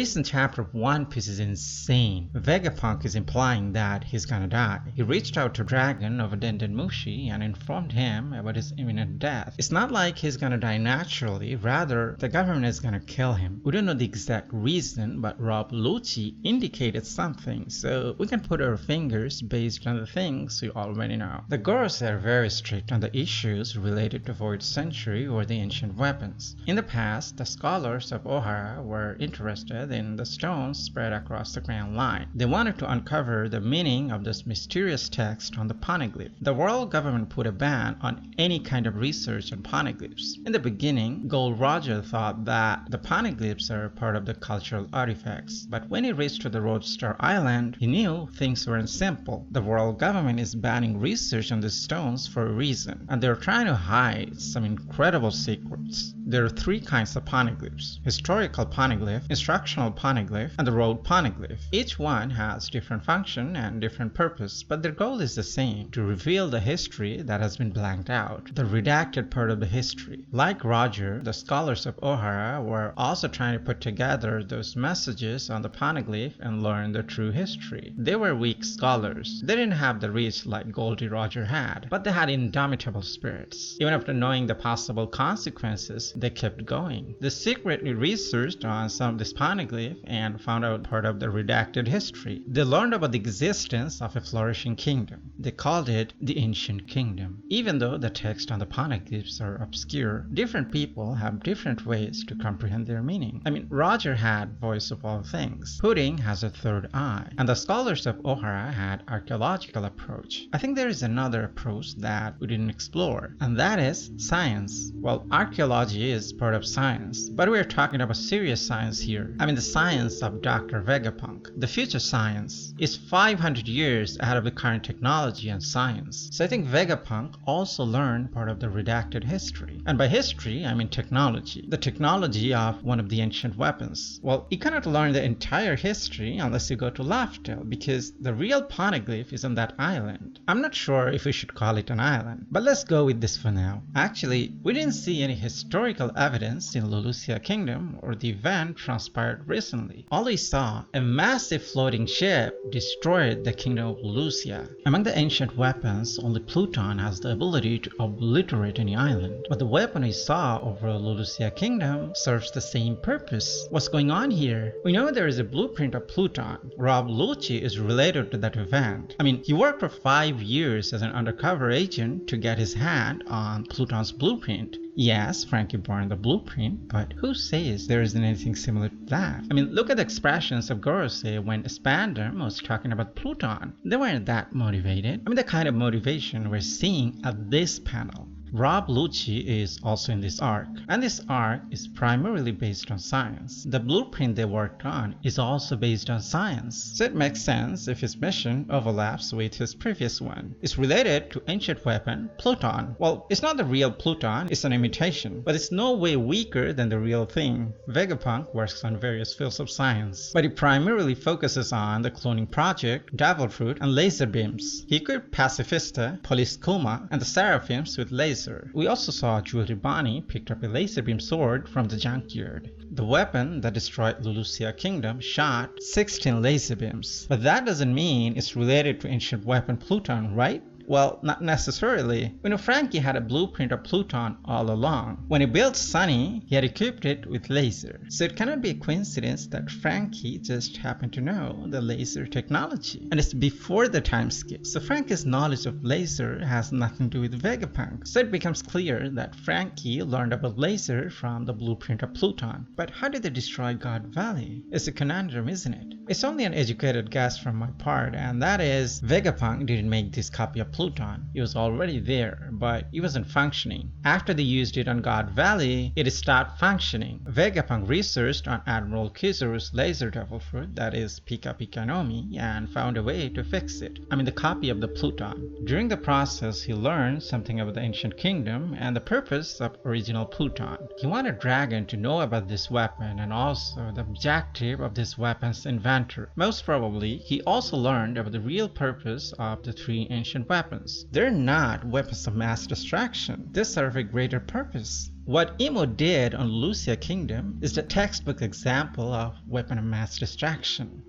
recent chapter of One Piece is insane. Vegapunk is implying that he's gonna die. He reached out to Dragon of Dendenmushi and informed him about his imminent death. It's not like he's gonna die naturally, rather the government is gonna kill him. We don't know the exact reason, but Rob Lucci indicated something, so we can put our fingers based on the things we already know. The Gorosei are very strict on the issues related to Void Century or the ancient weapons. In the past, the scholars of Ohara were interested in the stones spread across the Grand Line. They wanted to uncover the meaning of this mysterious text on the poneglyph. The world government put a ban on any kind of research on poneglyphs. In the beginning, Gold Roger thought that the poneglyphs are part of the cultural artifacts, but when he reached to the Roadstar Island, he knew things weren't simple. The world government is banning research on the stones for a reason, and they're trying to hide some incredible secrets. There are three kinds of poneglyphs: historical poneglyph, instructional poneglyph, and the road poneglyph. Each one has different function and different purpose, but their goal is the same: to reveal the history that has been blanked out, the redacted part of the history. Like Roger, the scholars of Ohara were also trying to put together those messages on the poneglyph and learn the true history. They were weak scholars. They didn't have the reach like Goldie Roger had, but they had indomitable spirits. Even after knowing the possible consequences, they kept going. They secretly researched on some of this poneglyph and found out part of the redacted history. They learned about the existence of a flourishing kingdom. They called it the Ancient Kingdom. Even though the text on the poneglyphs are obscure, different people have different ways to comprehend their meaning. Roger had voice of all things. Pudding has a third eye. And the scholars of Ohara had archaeological approach. I think there is another approach that we didn't explore, and that is science. Well, archaeology is part of science, but we're talking about serious science here. The science of Dr. Vegapunk. The future science is 500 years ahead of the current technology and science. So I think Vegapunk also learned part of the redacted history. And by history, I mean technology. The technology of one of the ancient weapons. Well, you cannot learn the entire history unless you go to Laughdale, because the real poneglyph is on that island. I'm not sure if we should call it an island, but let's go with this for now. Actually, we didn't see any historical evidence in Lulusia Kingdom or the event transpired recently. All we saw, a massive floating ship destroyed the kingdom of Lulusia. Among the ancient weapons, only Pluton has the ability to obliterate any island. But the weapon we saw over Lulusia Kingdom serves the same purpose. What's going on here? We know there is a blueprint of Pluton. Rob Lucci is related to that event. He worked for 5 years as an undercover agent to get his hand on Pluton's blueprint. Yes, Frankie burned the blueprint, but who says there isn't anything similar to that? Look at the expressions of Gorosei when Spandam was talking about Pluton. They weren't that motivated. The kind of motivation we're seeing at this panel. Rob Lucci is also in this arc, and this arc is primarily based on science. The blueprint they worked on is also based on science, so it makes sense if his mission overlaps with his previous one. It's related to ancient weapon Pluton. Well, it's not the real Pluton, it's an imitation, but it's no way weaker than the real thing. Vegapunk works on various fields of science, but he primarily focuses on the cloning project, Devil Fruit, and laser beams. He equipped Pacifista, Police Kuma, and the Seraphims with lasers. We also saw Jewelry Bonnie picked up a laser beam sword from the junkyard. The weapon that destroyed Lulusia Kingdom shot 16 laser beams. But that doesn't mean it's related to ancient weapon Pluton, right? Well, not necessarily. Frankie had a blueprint of Pluton all along. When he built Sunny, he had equipped it with laser. So it cannot be a coincidence that Frankie just happened to know the laser technology. And it's before the time skip. So Frankie's knowledge of laser has nothing to do with Vegapunk. So it becomes clear that Frankie learned about laser from the blueprint of Pluton. But how did they destroy God Valley? It's a conundrum, isn't it? It's only an educated guess from my part, and that is Vegapunk didn't make this copy of Pluton. It was already there, but it wasn't functioning. After they used it on God Valley, it stopped functioning. Vegapunk researched on Admiral Kizaru's laser devil fruit, that is Pika Pika no Mi, and found a way to fix it. The copy of the Pluton. During the process, he learned something about the ancient kingdom and the purpose of original Pluton. He wanted Dragon to know about this weapon and also the objective of this weapon's inventor. Most probably, he also learned about the real purpose of the three ancient weapons. weapons. They're not weapons of mass destruction. They serve a greater purpose. What Imo did on Lucia Kingdom is the textbook example of weapon of mass destruction.